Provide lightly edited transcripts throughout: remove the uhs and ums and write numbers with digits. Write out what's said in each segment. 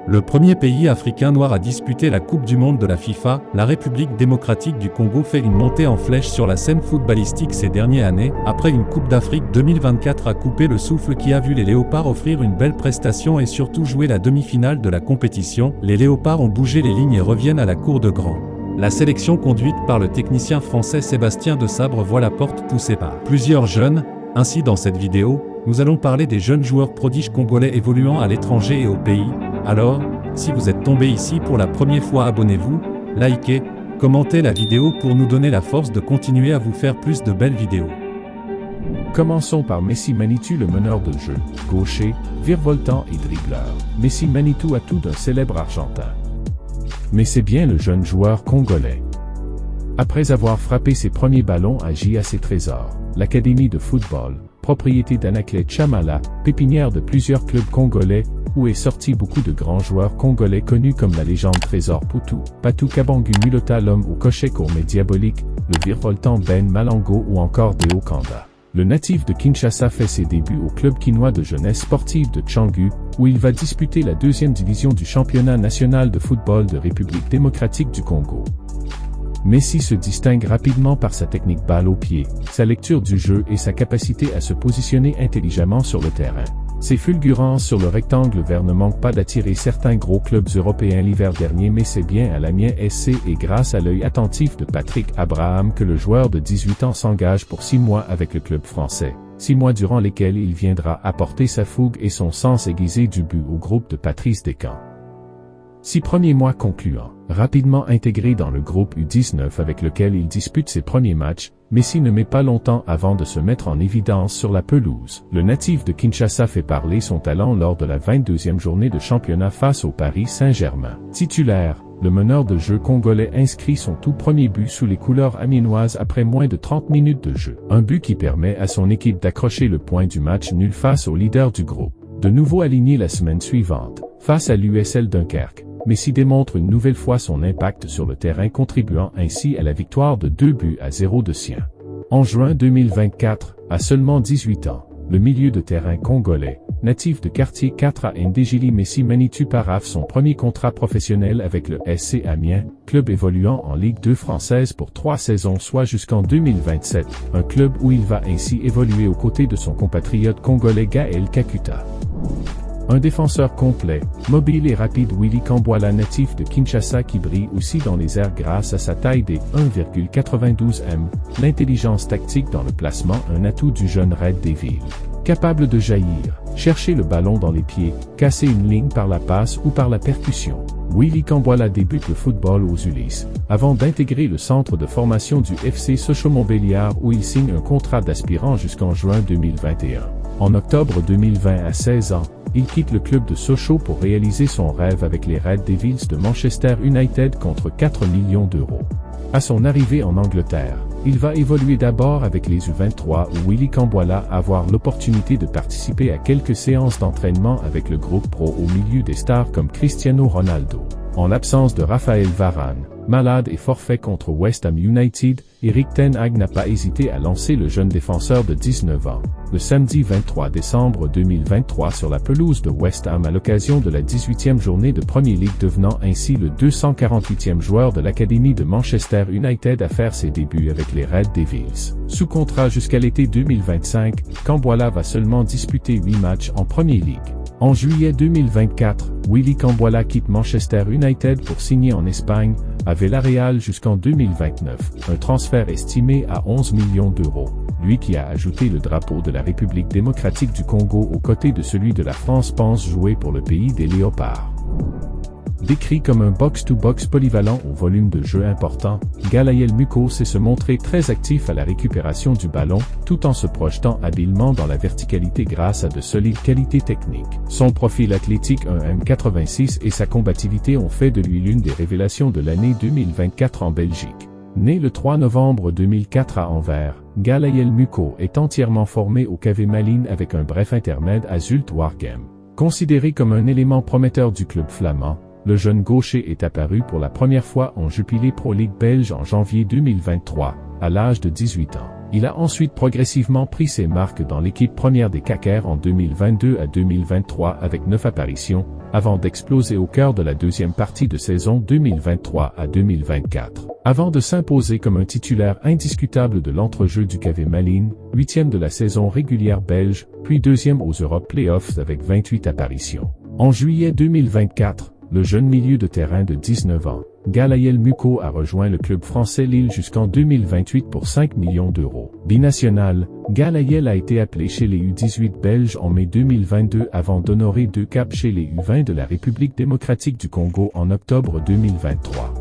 Le premier pays africain noir à disputer la Coupe du monde de la FIFA, la République démocratique du Congo fait une montée en flèche sur la scène footballistique ces dernières années, après une Coupe d'Afrique 2024 a coupé le souffle qui a vu les Léopards offrir une belle prestation et surtout jouer la demi-finale de la compétition. Les Léopards ont bougé les lignes et reviennent à la cour de grand. La sélection conduite par le technicien français Sébastien Desabre voit la porte poussée par plusieurs jeunes. Ainsi dans cette vidéo, nous allons parler des jeunes joueurs prodiges congolais évoluant à l'étranger et au pays. Alors, si vous êtes tombé ici pour la première fois, abonnez-vous, likez, commentez la vidéo pour nous donner la force de continuer à vous faire plus de belles vidéos. Commençons par Messi Manitou, le meneur de jeu, gaucher, virevoltant et dribbleur. Messi Manitou a tout d'un célèbre argentin. Mais c'est bien le jeune joueur congolais. Après avoir frappé ses premiers ballons à JAC Trésor, l'académie de football, propriété d'Anaclet Chamala, pépinière de plusieurs clubs congolais, où est sorti beaucoup de grands joueurs congolais connus comme la légende Trésor Poutou, Patou Kabangu Mulota, l'homme au cochet gourmet diabolique, le virevoltant Ben Malango ou encore Deo Kanda. Le natif de Kinshasa fait ses débuts au club quinois de jeunesse sportive de Tchangu, où il va disputer la deuxième division du championnat national de football de République démocratique du Congo. Messi se distingue rapidement par sa technique balle au pied, sa lecture du jeu et sa capacité à se positionner intelligemment sur le terrain. Ses fulgurances sur le rectangle vert ne manquent pas d'attirer certains gros clubs européens l'hiver dernier, mais c'est bien à l'Amiens SC et grâce à l'œil attentif de Patrick Abraham que le joueur de 18 ans s'engage pour 6 mois avec le club français. 6 mois durant lesquels il viendra apporter sa fougue et son sens aiguisé du but au groupe de Patrice Descamps. 6 premiers mois concluants, rapidement intégré dans le groupe U19 avec lequel il dispute ses premiers matchs, Messi ne met pas longtemps avant de se mettre en évidence sur la pelouse. Le natif de Kinshasa fait parler son talent lors de la 22e journée de championnat face au Paris Saint-Germain. Titulaire, le meneur de jeu congolais inscrit son tout premier but sous les couleurs amiénoises après moins de 30 minutes de jeu. Un but qui permet à son équipe d'accrocher le point du match nul face au leader du groupe. De nouveau aligné la semaine suivante, face à l'USL Dunkerque, Messi démontre une nouvelle fois son impact sur le terrain, contribuant ainsi à la victoire de 2-0 de sien. En juin 2024, à seulement 18 ans, le milieu de terrain congolais, natif de quartier 4 à Ndjili, Messi Manitou paraphe son premier contrat professionnel avec le SC Amiens, club évoluant en Ligue 2 française pour 3 saisons, soit jusqu'en 2027, un club où il va ainsi évoluer aux côtés de son compatriote congolais Gaël Kakuta. Un défenseur complet, mobile et rapide, Willy Kambwala, natif de Kinshasa, qui brille aussi dans les airs grâce à sa taille des 1,92 m, l'intelligence tactique dans le placement, un atout du jeune Red Devil. Capable de jaillir, chercher le ballon dans les pieds, casser une ligne par la passe ou par la percussion. Willy Kambwala débute le football aux Ulysses, avant d'intégrer le centre de formation du FC Sochaux-Montbéliard où il signe un contrat d'aspirant jusqu'en juin 2021. En octobre 2020, à 16 ans, il quitte le club de Sochaux pour réaliser son rêve avec les Red Devils de Manchester United contre 4 millions d'euros. À son arrivée en Angleterre, il va évoluer d'abord avec les U23 où Willy Kambwala va avoir l'opportunité de participer à quelques séances d'entraînement avec le groupe pro au milieu des stars comme Cristiano Ronaldo. En l'absence de Raphaël Varane, malade et forfait contre West Ham United, Erik ten Hag n'a pas hésité à lancer le jeune défenseur de 19 ans, le samedi 23 décembre 2023 sur la pelouse de West Ham à l'occasion de la 18e journée de Premier League, devenant ainsi le 248e joueur de l'académie de Manchester United à faire ses débuts avec les Red Devils. Sous contrat jusqu'à l'été 2025, Kambwala va seulement disputer 8 matchs en Premier League. En juillet 2024, Willy Kambwala quitte Manchester United pour signer en Espagne, à Villarreal jusqu'en 2029, un transfert estimé à 11 millions d'euros, lui qui a ajouté le drapeau de la République démocratique du Congo aux côtés de celui de la France pense jouer pour le pays des Léopards. Décrit comme un box-to-box polyvalent au volume de jeu important, Galayel Muko sait se montrer très actif à la récupération du ballon, tout en se projetant habilement dans la verticalité grâce à de solides qualités techniques. Son profil athlétique 1m86 et sa combativité ont fait de lui l'une des révélations de l'année 2024 en Belgique. Né le 3 novembre 2004 à Anvers, Galayel Muko est entièrement formé au KV Malines avec un bref intermède à Zulte Waregem. Considéré comme un élément prometteur du club flamand, le jeune gaucher est apparu pour la première fois en Jupiler Pro League belge en janvier 2023, à l'âge de 18 ans. Il a ensuite progressivement pris ses marques dans l'équipe première des Caquers en 2022 à 2023 avec 9 apparitions, avant d'exploser au cœur de la deuxième partie de saison 2023 à 2024. Avant de s'imposer comme un titulaire indiscutable de l'entrejeu du KV Malines, 8e de la saison régulière belge, puis 2e aux Europe Playoffs avec 28 apparitions. En juillet 2024, le jeune milieu de terrain de 19 ans, Galayel Muko a rejoint le club français Lille jusqu'en 2028 pour 5 millions d'euros. Binational, Galayel a été appelé chez les U18 belges en mai 2022 avant d'honorer 2 caps chez les U20 de la République démocratique du Congo en octobre 2023.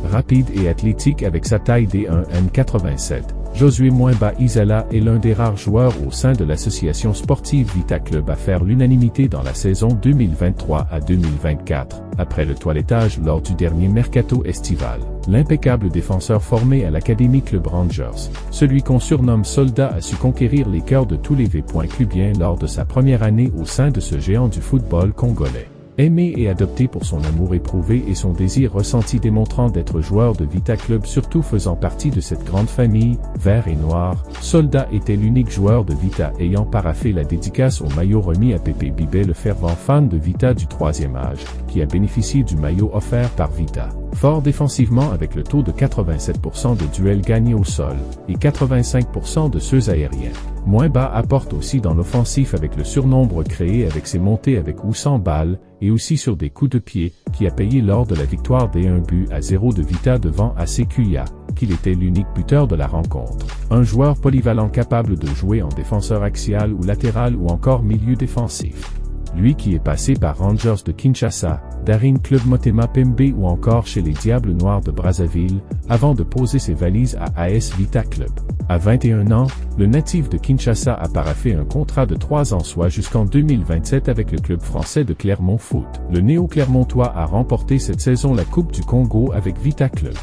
Rapide et athlétique avec sa taille D1N87, Josué Mwemba Isala est l'un des rares joueurs au sein de l'association sportive Vita Club à faire l'unanimité dans la saison 2023 à 2024, après le toilettage lors du dernier mercato estival. L'impeccable défenseur formé à l'Académie Club Rangers, celui qu'on surnomme Soldat a su conquérir les cœurs de tous les V.clubiens lors de sa première année au sein de ce géant du football congolais. Aimé et adopté pour son amour éprouvé et son désir ressenti démontrant d'être joueur de Vita Club surtout faisant partie de cette grande famille, vert et noir, Soldat était l'unique joueur de Vita ayant paraphé la dédicace au maillot remis à Pépé Bibet le fervent fan de Vita du troisième âge, qui a bénéficié du maillot offert par Vita. Fort défensivement avec le taux de 87% de duels gagnés au sol, et 85% de ceux aériens. Mwemba apporte aussi dans l'offensif avec le surnombre créé avec ses montées avec ou sans balles, et aussi sur des coups de pied, qui a payé lors de la victoire des 1-0 de Vita devant AC Cuya, qu'il était l'unique buteur de la rencontre. Un joueur polyvalent capable de jouer en défenseur axial ou latéral ou encore milieu défensif. Lui qui est passé par Rangers de Kinshasa, Daring Club Motema Pembe ou encore chez les Diables Noirs de Brazzaville, avant de poser ses valises à AS Vita Club. À 21 ans, le natif de Kinshasa a paraphé un contrat de 3 ans soit jusqu'en 2027 avec le club français de Clermont Foot. Le néo-clermontois a remporté cette saison la Coupe du Congo avec Vita Club.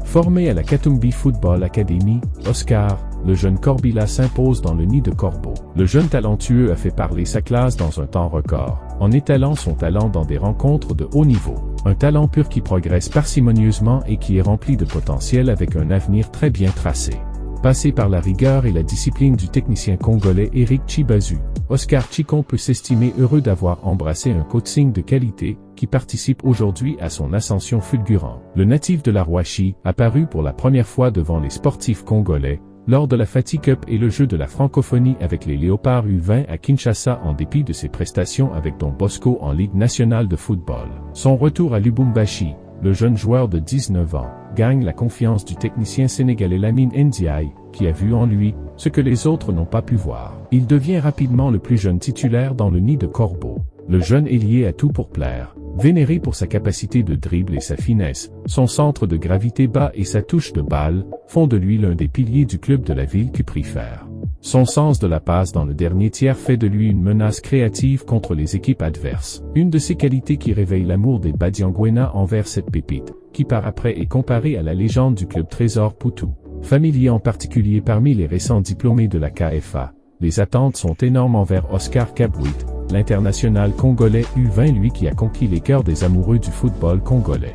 Formé à la Katumbi Football Academy, Oscar, le jeune Corbila s'impose dans le nid de Corbeau. Le jeune talentueux a fait parler sa classe dans un temps record, en étalant son talent dans des rencontres de haut niveau. Un talent pur qui progresse parcimonieusement et qui est rempli de potentiel avec un avenir très bien tracé. Passé par la rigueur et la discipline du technicien congolais Eric Chibazu, Oscar Chikon peut s'estimer heureux d'avoir embrassé un coaching de qualité qui participe aujourd'hui à son ascension fulgurante. Le natif de la Rouachi, apparu pour la première fois devant les sportifs congolais, lors de la Fati Cup et le jeu de la francophonie avec les Léopards U20 à Kinshasa en dépit de ses prestations avec Don Bosco en Ligue nationale de football. Son retour à Lubumbashi, le jeune joueur de 19 ans, gagne la confiance du technicien sénégalais Lamine Ndiaye, qui a vu en lui ce que les autres n'ont pas pu voir. Il devient rapidement le plus jeune titulaire dans le nid de Corbeau. Le jeune ailier a tout pour plaire. Vénéré pour sa capacité de dribble et sa finesse, son centre de gravité bas et sa touche de balle, font de lui l'un des piliers du club de la ville Cuprifère. Son sens de la passe dans le dernier tiers fait de lui une menace créative contre les équipes adverses. Une de ses qualités qui réveille l'amour des Badiangwena envers cette pépite, qui par après est comparée à la légende du club Trésor Poutou. Familier en particulier parmi les récents diplômés de la KFA, les attentes sont énormes envers Oscar Kabwit, l'international congolais U20 lui qui a conquis les cœurs des amoureux du football congolais.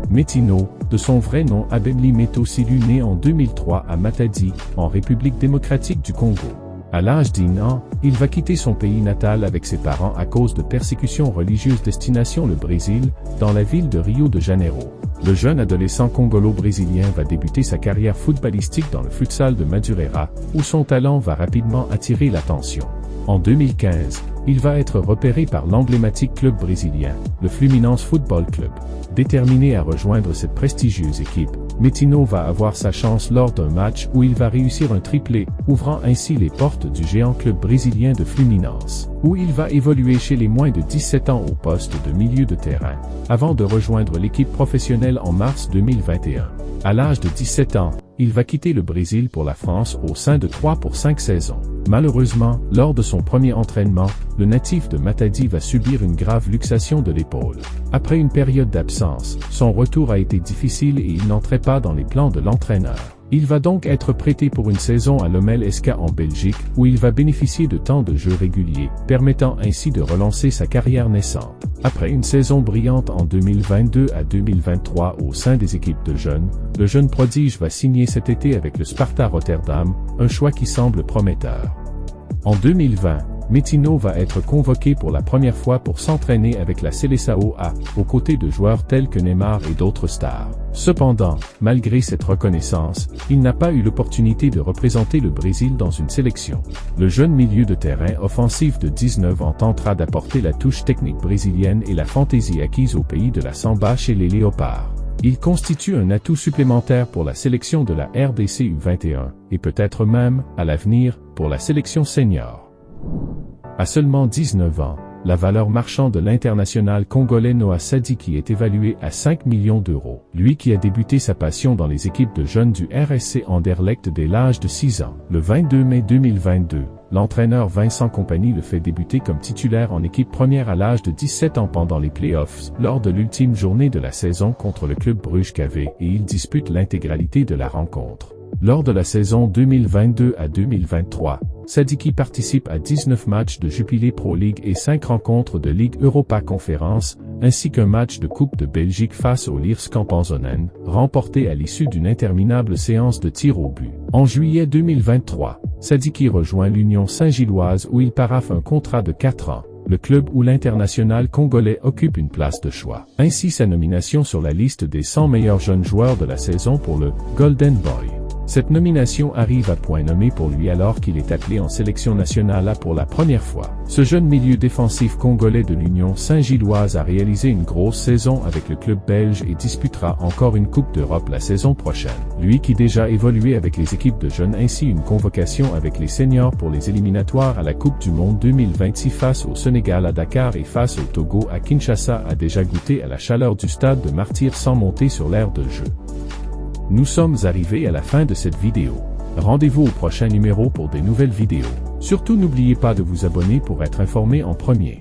Metino, de son vrai nom Abenli Meto Silu né en 2003 à Matadi, en République démocratique du Congo. À l'âge d'1 an, il va quitter son pays natal avec ses parents à cause de persécutions religieuses destination le Brésil, dans la ville de Rio de Janeiro. Le jeune adolescent congolo-brésilien va débuter sa carrière footballistique dans le futsal de Madureira, où son talent va rapidement attirer l'attention. En 2015, il va être repéré par l'emblématique club brésilien, le Fluminense Football Club. Déterminé à rejoindre cette prestigieuse équipe, Metino va avoir sa chance lors d'un match où il va réussir un triplé, ouvrant ainsi les portes du géant club brésilien de Fluminense, où il va évoluer chez les moins de 17 ans au poste de milieu de terrain, avant de rejoindre l'équipe professionnelle en mars 2021. À l'âge de 17 ans, il va quitter le Brésil pour la France au sein de 3 pour 5 saisons. Malheureusement, lors de son premier entraînement, le natif de Matadi va subir une grave luxation de l'épaule. Après une période d'absence, son retour a été difficile et il n'entrait pas dans les plans de l'entraîneur. Il va donc être prêté pour une saison à l'Omel SK en Belgique, où il va bénéficier de temps de jeu réguliers, permettant ainsi de relancer sa carrière naissante. Après une saison brillante en 2022 à 2023 au sein des équipes de jeunes, le jeune prodige va signer cet été avec le Sparta Rotterdam, un choix qui semble prometteur. En 2020, Métino va être convoqué pour la première fois pour s'entraîner avec la Seleção A, aux côtés de joueurs tels que Neymar et d'autres stars. Cependant, malgré cette reconnaissance, il n'a pas eu l'opportunité de représenter le Brésil dans une sélection. Le jeune milieu de terrain offensif de 19 ans tentera d'apporter la touche technique brésilienne et la fantaisie acquise au pays de la samba chez les Léopards. Il constitue un atout supplémentaire pour la sélection de la RDC U21, et peut-être même, à l'avenir, pour la sélection senior. À seulement 19 ans, la valeur marchande de l'international congolais Noah Sadiki est évaluée à 5 millions d'euros. Lui qui a débuté sa passion dans les équipes de jeunes du RSC Anderlecht dès l'âge de 6 ans. Le 22 mai 2022, l'entraîneur Vincent Kompany le fait débuter comme titulaire en équipe première à l'âge de 17 ans pendant les playoffs, lors de l'ultime journée de la saison contre le club Bruges KV, et il dispute l'intégralité de la rencontre. Lors de la saison 2022 à 2023, Sadiki participe à 19 matchs de Jupiler Pro League et 5 rencontres de Ligue Europa Conférence, ainsi qu'un match de Coupe de Belgique face au Lierse Campanzonen, remporté à l'issue d'une interminable séance de tirs au but. En juillet 2023, Sadiki rejoint l'Union Saint-Gilloise où il paraphe un contrat de 4 ans. Le club où l'international congolais occupe une place de choix. Ainsi sa nomination sur la liste des 100 meilleurs jeunes joueurs de la saison pour le Golden Boy. Cette nomination arrive à point nommé pour lui alors qu'il est appelé en sélection nationale A pour la première fois. Ce jeune milieu défensif congolais de l'Union Saint-Gilloise a réalisé une grosse saison avec le club belge et disputera encore une Coupe d'Europe la saison prochaine. Lui qui déjà évolué avec les équipes de jeunes ainsi une convocation avec les seniors pour les éliminatoires à la Coupe du Monde 2026 face au Sénégal à Dakar et face au Togo à Kinshasa a déjà goûté à la chaleur du stade de Martyrs sans monter sur l'aire de jeu. Nous sommes arrivés à la fin de cette vidéo. Rendez-vous au prochain numéro pour des nouvelles vidéos. Surtout n'oubliez pas de vous abonner pour être informé en premier.